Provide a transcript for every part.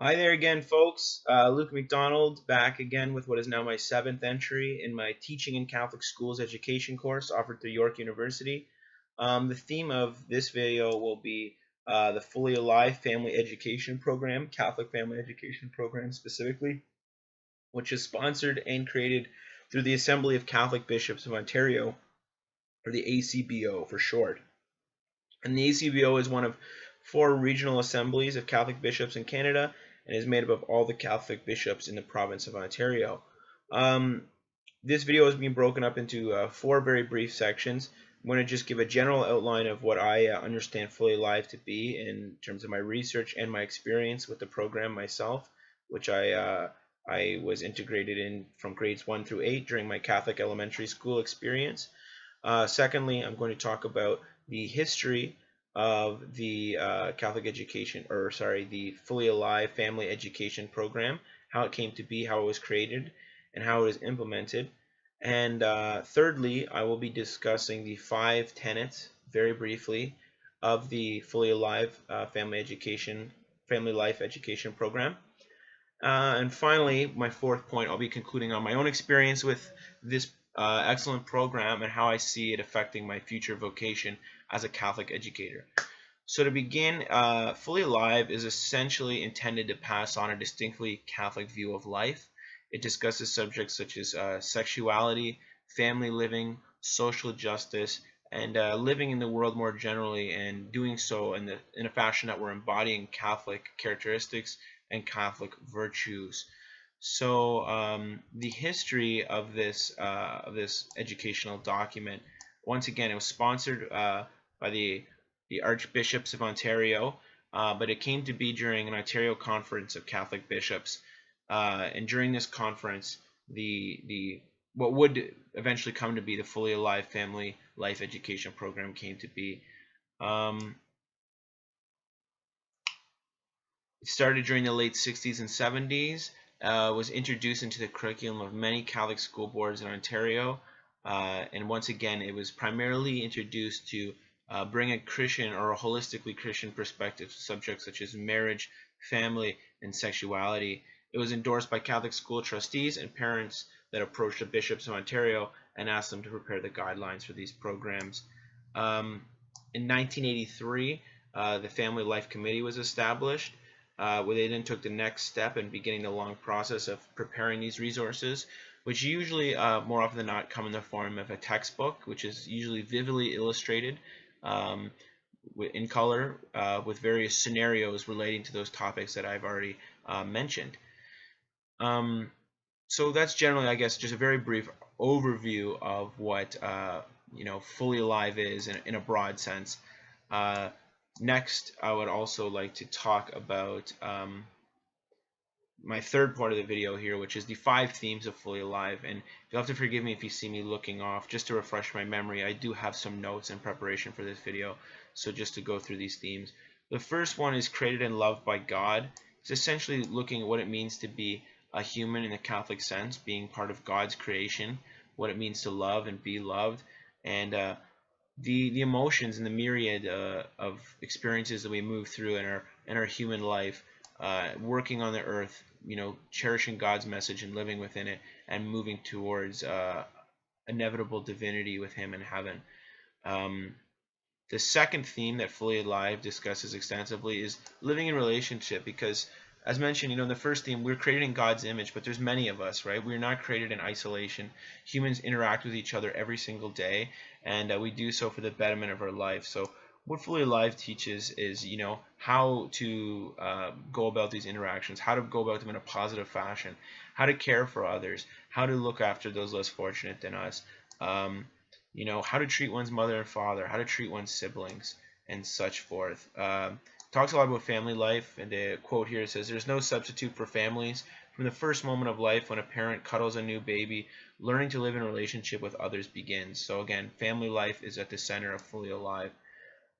Hi there again, folks. Luke McDonald back again with what is now my seventh entry in my Teaching in Catholic Schools education course offered through York University. The theme of this video will be the Fully Alive Family Education Program, Catholic Family Education Program specifically, which is sponsored and created through the Assembly of Catholic Bishops of Ontario, or the ACBO for short. And the ACBO is one of 4 regional assemblies of Catholic bishops in Canada and is made up of all the Catholic bishops in the province of Ontario. This video is being broken up into 4 very brief sections. I'm going to just give a general outline of what I understand Fully Alive to be in terms of my research and my experience with the program myself, which I was integrated in from grades 1 through 8 during my Catholic elementary school experience. Secondly, I'm going to talk about the history of the Catholic education, or sorry, the Fully Alive Family Education Program, how it came to be, how it was created, and how it is implemented. And thirdly, I will be discussing the 5 tenets, very briefly, of the Fully Alive Family Life Education Program. And finally, my 4th point, I'll be concluding on my own experience with this excellent program and how I see it affecting my future vocation as a Catholic educator. So to begin, Fully Alive is essentially intended to pass on a distinctly Catholic view of life. It discusses subjects such as sexuality, family living, social justice, and living in the world more generally, and doing so in a fashion that we're embodying Catholic characteristics and Catholic virtues. So the history of this educational document, once again, it was sponsored by the Archbishops of Ontario, but it came to be during an Ontario Conference of Catholic Bishops, and during this conference, the what would eventually come to be the Fully Alive Family Life Education Program came to be. It started during the late 60s and 70s, was introduced into the curriculum of many Catholic school boards in Ontario, and once again, it was primarily introduced to bring a Christian or a holistically Christian perspective to subjects such as marriage, family, and sexuality. It was endorsed by Catholic school trustees and parents that approached the bishops of Ontario and asked them to prepare the guidelines for these programs. In 1983, the Family Life Committee was established, where they then took the next step in beginning the long process of preparing these resources, which usually, more often than not, come in the form of a textbook, which is usually vividly illustrated in color with various scenarios relating to those topics that I've already mentioned. So that's generally, I guess, just a very brief overview of what Fully Alive is in a broad sense. Next, I would also like to talk about my 3rd part of the video here, which is the 5 themes of Fully Alive. And you'll have to forgive me if you see me looking off. Just to refresh my memory, I do have some notes in preparation for this video, so just to go through these themes. The first one is created and loved by God. It's essentially looking at what it means to be a human in the Catholic sense, being part of God's creation, what it means to love and be loved, and the emotions and the myriad of experiences that we move through in our human life, working on the earth, cherishing God's message and living within it, and moving towards inevitable divinity with Him in heaven. The second theme that Fully Alive discusses extensively is living in relationship, because as mentioned, in the first theme, we're created in God's image, but there's many of us, right? We're not created in isolation. Humans interact with each other every single day, and we do so for the betterment of our life. So what Fully Alive teaches is, how to go about these interactions, how to go about them in a positive fashion, how to care for others, how to look after those less fortunate than us, how to treat one's mother and father, how to treat one's siblings, and such forth. Talks a lot about family life, and the quote here says, "There's no substitute for families. From the first moment of life when a parent cuddles a new baby, learning to live in relationship with others begins." So again, family life is at the center of Fully Alive.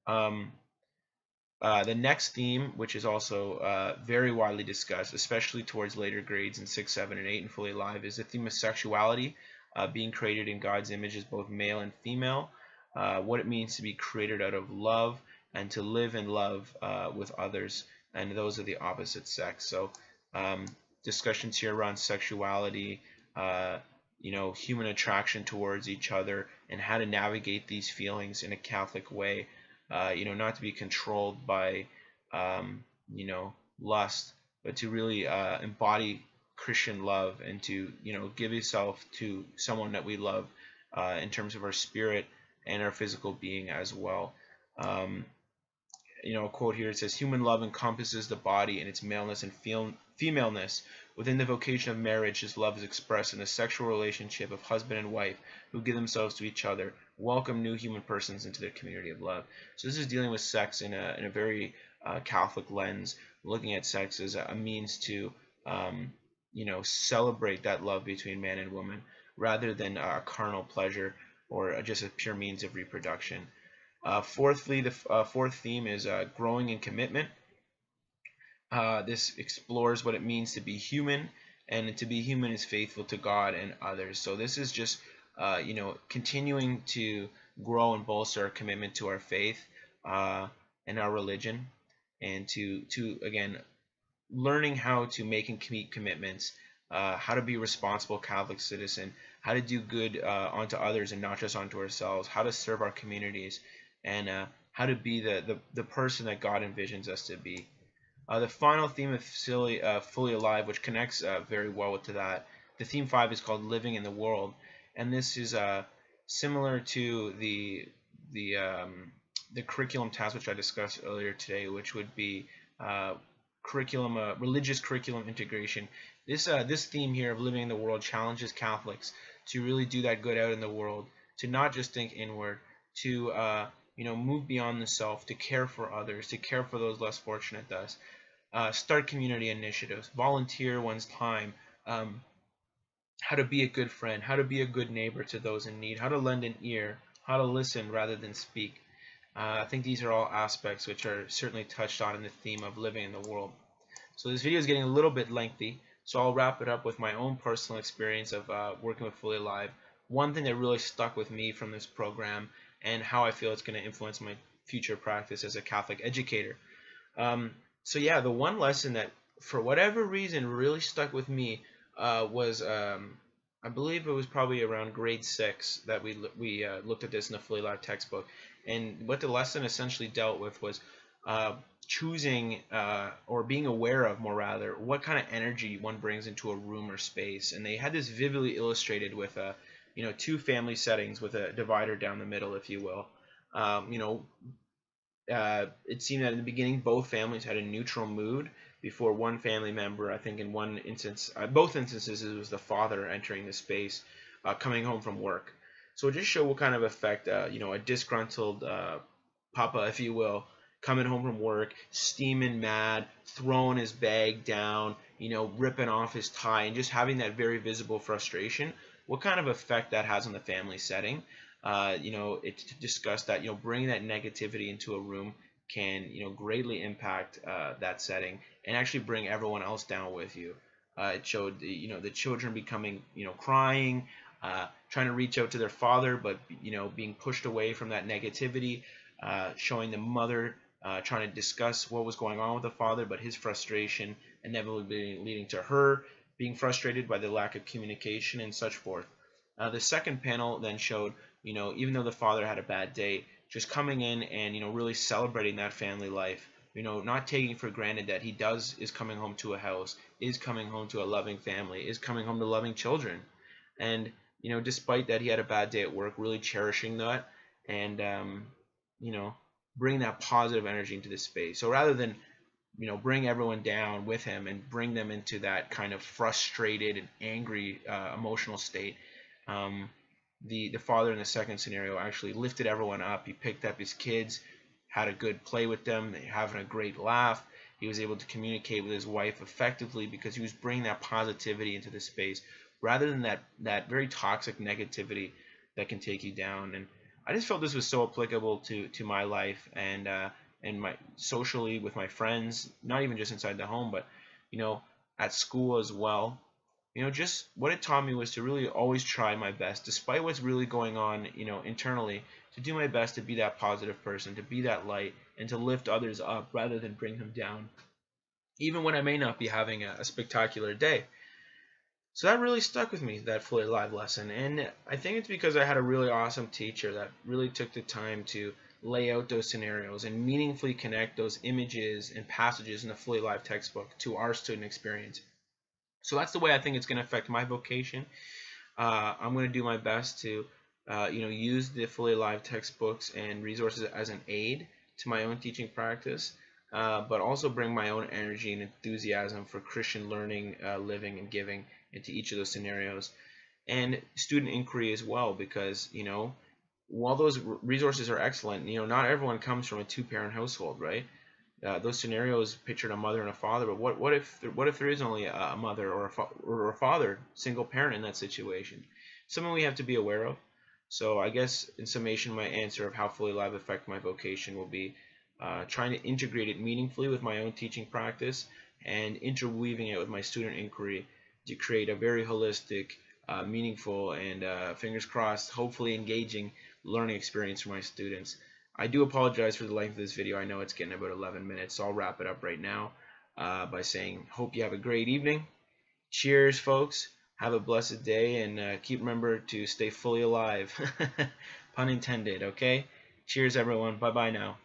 The next theme, which is also very widely discussed, especially towards later grades in 6, 7, and 8 in Fully Alive, is the theme of sexuality, being created in God's image as both male and female, what it means to be created out of love, and to live in love with others and those of the opposite sex. So discussions here around sexuality, human attraction towards each other, and how to navigate these feelings in a Catholic way. Not to be controlled by, lust, but to really embody Christian love, and to, give yourself to someone that we love in terms of our spirit and our physical being as well. A quote here, it says, "Human love encompasses the body in its maleness and femaleness. Within the vocation of marriage, this love is expressed in the sexual relationship of husband and wife who give themselves to each other, welcome new human persons into their community of love." So this is dealing with sex in a very Catholic lens, looking at sex as a means to, celebrate that love between man and woman, rather than a carnal pleasure or just a pure means of reproduction. Fourthly, the fourth theme is growing in commitment. This explores what it means to be human, and to be human is faithful to God and others. So this is just, continuing to grow and bolster our commitment to our faith and our religion, and to again, learning how to make and keep commitments, how to be a responsible Catholic citizen, how to do good onto others and not just onto ourselves, how to serve our communities, and how to be the person that God envisions us to be. The final theme of Fully Alive, which connects very well to that, the theme 5 is called Living in the World, and this is similar to the curriculum task which I discussed earlier today, which would be religious curriculum integration. This theme here of living in the world challenges Catholics to really do that good out in the world, to not just think inward, to move beyond the self, to care for others, to care for those less fortunate than us. Start community initiatives, volunteer one's time, how to be a good friend, how to be a good neighbor to those in need, how to lend an ear, how to listen rather than speak. I think these are all aspects which are certainly touched on in the theme of living in the world. So this video is getting a little bit lengthy, so I'll wrap it up with my own personal experience of working with Fully Alive. One thing that really stuck with me from this program, and how I feel it's going to influence my future practice as a Catholic educator. So yeah, the one lesson that for whatever reason really stuck with me was, I believe it was probably around grade 6 that we looked at this in the Fully Alive textbook. And what the lesson essentially dealt with was choosing or being aware of, more rather, what kind of energy one brings into a room or space. And they had this vividly illustrated with two family settings with a divider down the middle, if you will. It seemed that in the beginning both families had a neutral mood before one family member, I think in one instance, both instances, it was the father entering the space, coming home from work. So it just showed what kind of effect, a disgruntled papa, if you will, coming home from work, steaming mad, throwing his bag down, ripping off his tie, and just having that very visible frustration, what kind of effect that has on the family setting. It discussed that, bringing that negativity into a room can, greatly impact that setting and actually bring everyone else down with you. It showed, the children becoming, crying, trying to reach out to their father, but, being pushed away from that negativity, showing the mother trying to discuss what was going on with the father, but his frustration inevitably leading to her being frustrated by the lack of communication and such forth. The second panel then showed, even though the father had a bad day, just coming in and, really celebrating that family life, not taking for granted that he is coming home to a house, is coming home to a loving family, is coming home to loving children. And, despite that he had a bad day at work, really cherishing that and, bring that positive energy into the space. So rather than, bring everyone down with him and bring them into that kind of frustrated and angry emotional state, the father in the second scenario actually lifted everyone up. He picked up his kids, had a good play with them, having a great laugh. He was able to communicate with his wife effectively because he was bringing that positivity into the space rather than that very toxic negativity that can take you down. And I just felt this was so applicable to my life and my socially with my friends, not even just inside the home, but at school as well. Just what it taught me was to really always try my best, despite what's really going on, internally, to do my best to be that positive person, to be that light, and to lift others up rather than bring them down. even when I may not be having a spectacular day. So that really stuck with me, that Fully Alive lesson. And I think it's because I had a really awesome teacher that really took the time to lay out those scenarios and meaningfully connect those images and passages in the Fully Alive textbook to our student experience. So that's the way I think it's going to affect my vocation. I'm going to do my best to use the Fully Alive textbooks and resources as an aid to my own teaching practice, but also bring my own energy and enthusiasm for Christian learning, living, and giving into each of those scenarios, and student inquiry as well, because while those resources are excellent, not everyone comes from a two-parent household, right? Those scenarios pictured a mother and a father, but what if there is only a mother or a father, single parent in that situation? Something we have to be aware of. So I guess in summation, my answer of how Fully Alive affect my vocation will be trying to integrate it meaningfully with my own teaching practice and interweaving it with my student inquiry to create a very holistic, meaningful, and fingers crossed, hopefully engaging learning experience for my students. I do apologize for the length of this video. I know it's getting about 11 minutes, so I'll wrap it up right now by saying, hope you have a great evening. Cheers, folks. Have a blessed day, and remember to stay fully alive. Pun intended, okay? Cheers, everyone. Bye-bye now.